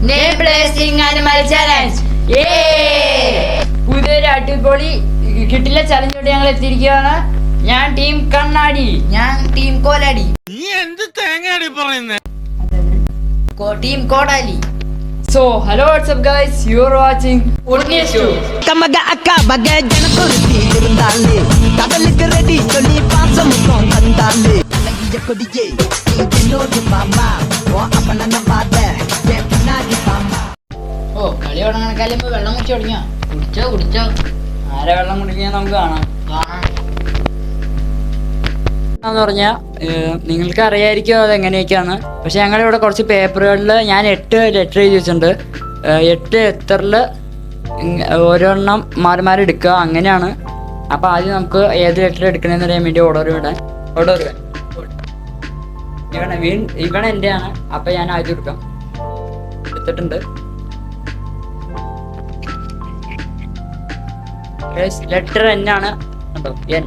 Name placing animal challenge. പുതിയൊരു അടിപൊളി കിട്ടില്ല ചലഞ്ചോട്ട് ഞങ്ങൾ എത്തിയിരിക്കുകയാണ്. ഞാൻ ടീം കണ്ണാടി, ഞാൻ ടീം കോലാടി. നീ എന്ത് തേങ്ങയാടി പറയുന്നേ? ടീം കോടാലി. So hello, what's up guys, you are watching Putnews Show. Kamaga akka baga janakurti irundale kadalukku ready solli paasamukon tandale alagiya kodiye innodu mama o apana paathe yepanadi mama. ഓ കളി തുടങ്ങണക്കാലം വെള്ളം കുടിച്ചു തുടങ്ങിയോ? കുടിച്ചോ. ആരെ വെള്ളം കുടിക്കാൻ നമുക്ക് കാണാം. എന്ന് പറഞ്ഞാൽ നിങ്ങൾക്ക് അറിയായിരിക്കും അതെങ്ങനെയൊക്കെയാണ്. പക്ഷെ ഞങ്ങളിവിടെ കുറച്ച് പേപ്പറുകളിൽ ഞാൻ 8 ലെറ്റർ എഴുതി വെച്ചിട്ടുണ്ട്. 8 ലെറ്ററിൽ ഓരോരെണ്ണം മാറി മാറി എടുക്കുക, അങ്ങനെയാണ്. അപ്പോൾ ആദ്യം നമുക്ക് ഏത് ലെറ്റർ എടുക്കണമെന്ന് അറിയാൻ വേണ്ടി ഓർഡർ ഇവൺ എൻ്റെയാണ്. അപ്പോൾ ഞാൻ ആദ്യം എടുക്കാം. എടുത്തിട്ടുണ്ട്. ലെറ്റർ N ആണ് കേട്ടോ, N.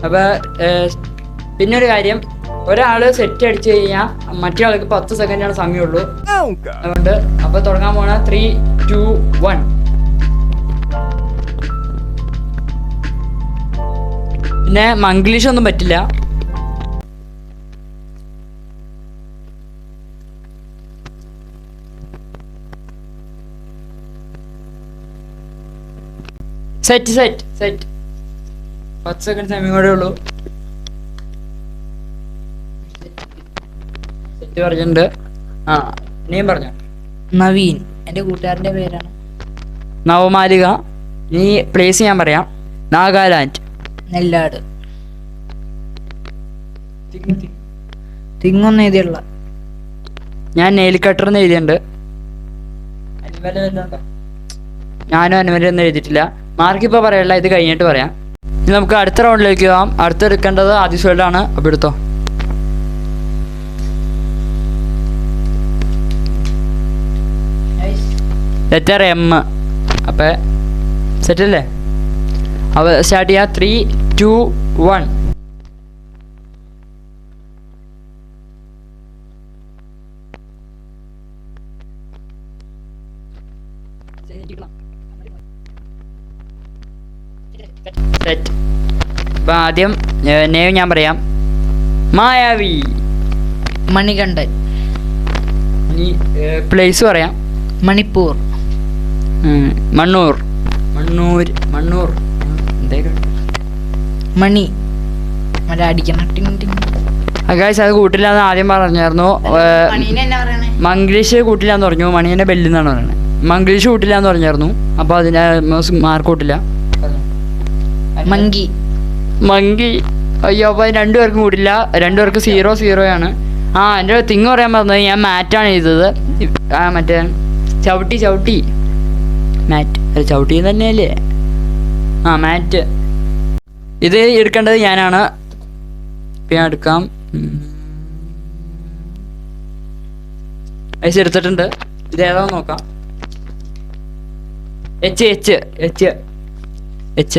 അപ്പോൾ പിന്നെ ഒരു കാര്യം, ഒരാൾ സെറ്റ് അടിച്ചു കഴിഞ്ഞാൽ മറ്റേ ആൾക്ക് 10 സെക്കൻഡാണ് സമയമുള്ളൂ. അതുകൊണ്ട് അപ്പോൾ തുടങ്ങാൻ പോണ 3, 2, 1. പിന്നെ മംഗ്ലീഷ് ഒന്നും പറ്റില്ല. സെറ്റ് 10 സെക്കൻഡ് സമയം കൂടെ ഉള്ളൂ. സെറ്റ് പറഞ്ഞിട്ടുണ്ട്. നീയും പറഞ്ഞോ. നവീൻ എന്റെ കൂട്ടുകാരന്റെ പേരാണ്. നവമാലിക. നീ പ്ലേസ് ഞാൻ പറയാം. നാഗാലാൻഡ്. നെല്ലാട്. തിങ്ങൊന്നും എഴുതിയുള്ള. ഞാൻ നെയിൽ കട്ടർ എന്ന് എഴുതിയിട്ടുണ്ട്. ഞാനും അനുമലൊന്നും എഴുതിയിട്ടില്ല. മാർക്ക് ഇപ്പോൾ പറയല്ല, ഇത് കഴിഞ്ഞിട്ട് പറയാം. ഇനി നമുക്ക് അടുത്ത റൗണ്ടിലേക്ക് പോകാം. അടുത്ത് എടുക്കേണ്ടത് ആദിസ്വലാണ്. അപ്പോൾ എടുത്തോ. Letter M. അപ്പോൾ സെറ്റല്ലേ? അപ്പോൾ സ്റ്റാർട്ട് ചെയ്യാം. 3, 2, 1. സെറ്റ്. അപ്പം ആദ്യം നെയ്മ് ഞാൻ പറയാം. മായാവി. മണികണ്ഠൻ. ഇനി പ്ലേസ് പറയാം. മണിപ്പൂർ. മണ്ണൂർ. മണി. മറ്റേ അടിക്കണം. ഗൈസ് അത് കൂട്ടില്ല എന്ന് ആദ്യം പറഞ്ഞായിരുന്നു. മംഗ്ലീഷ് കൂട്ടില്ല എന്ന് പറഞ്ഞു. മണീനെ ബെല്ലെന്നാണ് പറയുന്നത്. മംഗ്ലീഷ് കൂട്ടില്ല എന്ന് പറഞ്ഞായിരുന്നു. അപ്പോൾ അതിന് മാർക്ക് കൂട്ടില്ല. മങ്കി. അയ്യോ, അപ്പോൾ 2 പേർക്കും കൂട്ടില്ല. 2 പേർക്ക് 0 ആണ്. എൻ്റെ തിങ്ങ് പറയാൻ പറഞ്ഞത് ഞാൻ മാറ്റാണ് ചെയ്തത്. മറ്റേ ചവിട്ടി മാറ്റ്. അത് ചവിട്ടി തന്നെയല്ലേ? മാറ്റ്. ഇത് എടുക്കേണ്ടത് ഞാനാണ്. ഞാൻ എടുക്കാം. പൈസ എടുത്തിട്ടുണ്ട്. ഇത് ഏതാ നോക്കാം. H.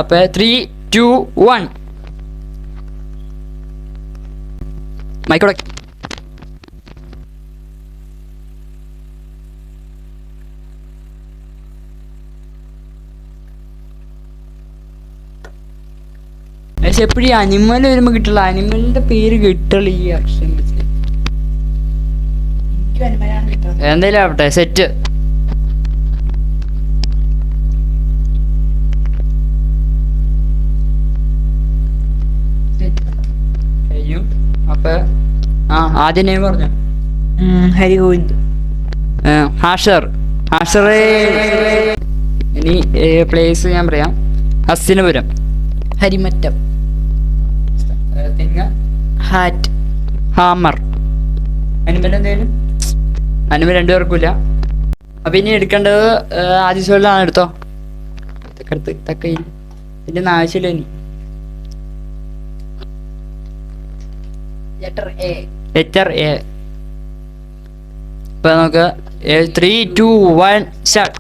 അപ്പോൾ 3, 2, 1. മൈക്കോടെ. പക്ഷെ എപ്പോഴും അനിമൽ വരുമ്പോൾ കിട്ടില്ല. അനിമലിന്റെ പേര് കിട്ടുള്ള ഈ അക്ഷരം വെച്ച് എന്തായാലും ആവട്ടെ. സെറ്റ്. അപ്പൊ ആദ്യം നെയിം പറഞ്ഞു. ഹരിഗോവിന്ദ്. ഹാഷർ. ഇനി പ്ലേസ് ഞാൻ പറയാം. ഹസ്തിനപുരം. ഹരിമറ്റം. ഹാറ്റ്. ഹാമർ. അനിമൽ എന്തേലും? അനിമൽ 2 പേർക്കില്ല. അപ്പൊ ഇനി എടുക്കേണ്ടത് ആദിസ്വലാണ്. എടുത്തോ. പിന്നെ ആവശ്യമില്ല. ഇനി ലെറ്റർ A. ഇപ്പൊ നമുക്ക് 3, 2, 1 സ്റ്റാർട്ട്.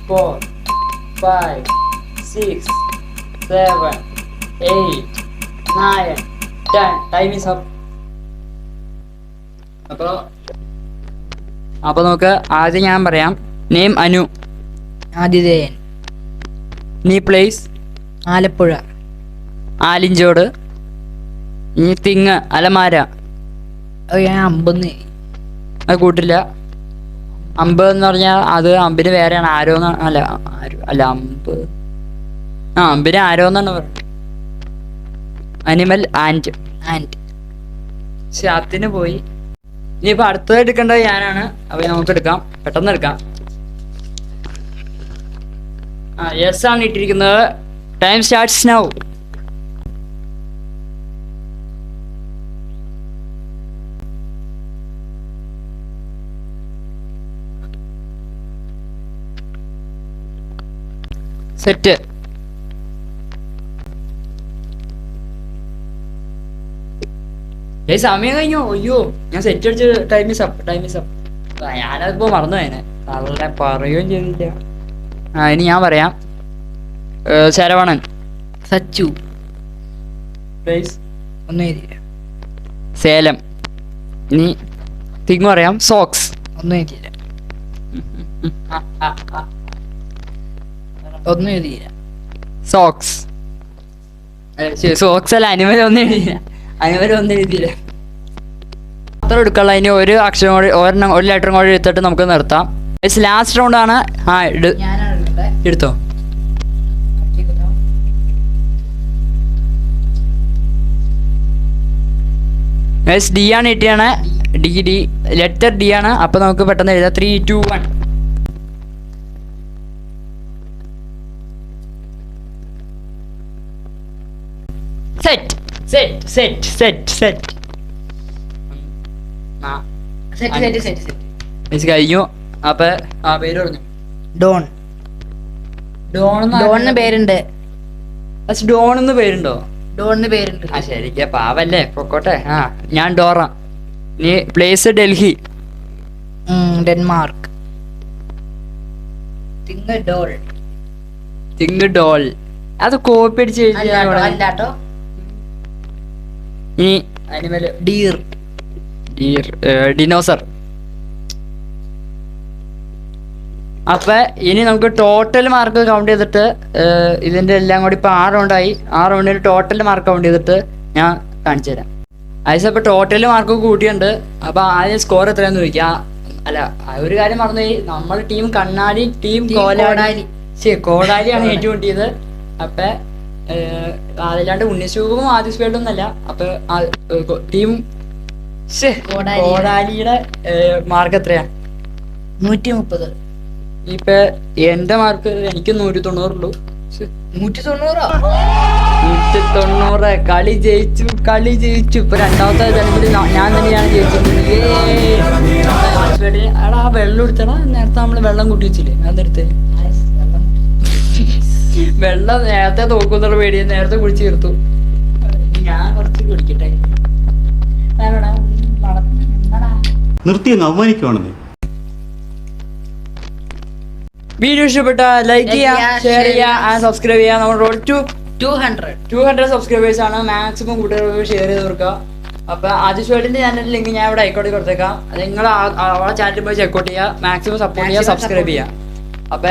4 5 6 7 8 9 10. Time is up. അപ്പോൾ നമുക്ക് ആദ്യം ഞാൻ പറയാം. നെയിം അനു. ആതിഥേയൻ നീ പ്ലേസ് ആലപ്പുഴ. ആലിഞ്ചോട്. നീ തിങ് അലമാര. ഞാൻ അമ്പന്ന് അത് കൂട്ടില്ല. അമ്പ് എന്ന് പറഞ്ഞാൽ അത് അമ്പിന് വേറെയാണ്. ആരോ അല്ല അല്ല അമ്പ് അമ്പിന് ആരോ എന്നാണ് പറയുന്നത്. അനിമൽ ആൻഡ് അതിന് പോയി. ഇനിയിപ്പോൾ അടുത്തത് എടുക്കേണ്ടത് ഞാനാണ്. അപ്പോൾ നമുക്ക് എടുക്കാം, പെട്ടെന്ന് എടുക്കാം. യെസ് ആണ് ഇട്ടിരിക്കുന്നത്. Time starts now. സെറ്റ്. സമയം കഴിഞ്ഞോ? അയ്യോ, ഞാൻ സെറ്റ് അടിച്ച് ടൈം ഈസ് അപ്പ്. ഞാനതിപ്പോ മറന്നു പോയനെ. വളരെ പറയുകയും ചെയ്തില്ല. ഇനി ഞാൻ പറയാം. ശരവണൻ. സച്ചു. പ്ലേസ് ഒന്നും എഴുതിയില്ല. സേലം. ഇനി തിങ് പറയാം. സോക്സ്. ഒന്നും എഴുതിയില്ല. ഒന്നും എഴുതിയില്ല. സോക്സ്. സോക്സ് അല്ല, അനിമൽ ഒന്നും എഴുതിയില്ല. അനിമൽ ഒന്നും എഴുതിയില്ല. അത്ര എടുക്കാനുള്ള. അതിന് ഒരു അക്ഷരം കൂടി ഒരു ലെറ്ററും കൂടി എടുത്തിട്ട് നമുക്ക് നിർത്താം. ലാസ്റ്റ് റൗണ്ട് ആണ്. എടുത്തോ. ഡി ആണ് ഇട്ടിയാണ്. ഡി ലെറ്റർ ഡി ആണ്. അപ്പൊ നമുക്ക് പെട്ടെന്ന് എഴുതാം. 3 2 1. കഴിഞ്ഞു. അപ്പൊ പേര് പറഞ്ഞു. ഡോൺ. ഡോണിന് പേരുണ്ട്. ഡോൺ എന്ന് പേരുണ്ടോ? ഡോണിന് പേരുണ്ട്. ശരിക്കും പാവല്ലേ, പൊക്കോട്ടെ. ഞാൻ ഡോറ. നീ place Delhi. Denmark. Thing doll. അത് കോപ്പി അടിച്ച് അല്ലാട്ടോ. ഇനി അനിമൽ. ഡീർ. ഡിനോസർ. അപ്പൊ ഇനി നമുക്ക് ടോട്ടൽ മാർക്ക് കൗണ്ട് ചെയ്തിട്ട് ഇതിന്റെ എല്ലാം കൂടി ഇപ്പൊ 6 റൗണ്ടായി. 6 റൗണ്ടിന് ടോട്ടൽ മാർക്ക് കൗണ്ട് ചെയ്തിട്ട് ഞാൻ കാണിച്ചു തരാം. അതിന് ഇപ്പൊ ടോട്ടൽ മാർക്ക് കൂട്ടിയുണ്ട്. അപ്പൊ ആദ്യം സ്കോർ എത്രയാന്ന് ചോദിക്കാം. അല്ല, ഒരു കാര്യം മറന്നുപോയി. നമ്മുടെ ടീം കണ്ണാടി, ടീം കോടാലിയാണ് ഏറ്റുമുട്ടിയത്. അപ്പൊ അതല്ലാണ്ട് ഉണ്ണിശൂപും ആദിസ്പേട്ടും ഒന്നല്ല. അപ്പൊ ടീം കോടാലിയുടെ മാർക്ക് എത്രയാ? 130. ഇപ്പൊ എന്റെ മാർക്ക് എനിക്ക് 190 ഉള്ളൂ. 190. കളി ജയിച്ചു. ഇപ്പൊ രണ്ടാമത്തെ ജനത്തിൽ ഞാൻ തന്നെയാണ് ജയിച്ചത്. എടാ വെള്ളം എടുത്തടാ. നേരത്തെ നമ്മള് വെള്ളം കൂട്ടി വെച്ചില്ലേ? അതെടുത്ത് വെള്ളം നേരത്തെ തോക്കുന്നുള്ള പേടിയെ നേരത്തെ കുടിച്ച് തീർത്തു. ഞാൻ കുറച്ച് കുടിക്കട്ടെ. നിർത്തി അങ്ങ് അവമാനിക്കുവാണെന്നേ. വീഡിയോ ഇഷ്ടപ്പെട്ട ലൈക്ക് ചെയ്യാം, ഷെയർ ചെയ്യാം, സബ്സ്ക്രൈബ് ചെയ്യാം. നമ്മൾ റോഡ് ടു 200 സബ്സ്ക്രൈബേഴ്സ് ആണ്. മാക്സിമം കൂട്ടുകാർക്ക് ഷെയർ ചെയ്ത് കൊടുക്കുക. അപ്പൊ ആദിശ്വേട്ടിന്റെ ചാനലിൽ ലിങ്ക് ഞാൻ ഇവിടെ ആയിക്കോട്ടെ കൊടുത്തേക്കാം. നിങ്ങൾ അവളെ ചാനലിൽ പോയി ചെക്കൗട്ട് ചെയ്യുക, മാക്സിമം സപ്പോർട്ട് ചെയ്യുക, സബ്സ്ക്രൈബ് ചെയ്യുക. അപ്പൊ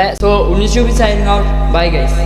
ഉണ്ണിശൂബി സൈനിങ് ഔട്ട്. Bye guys.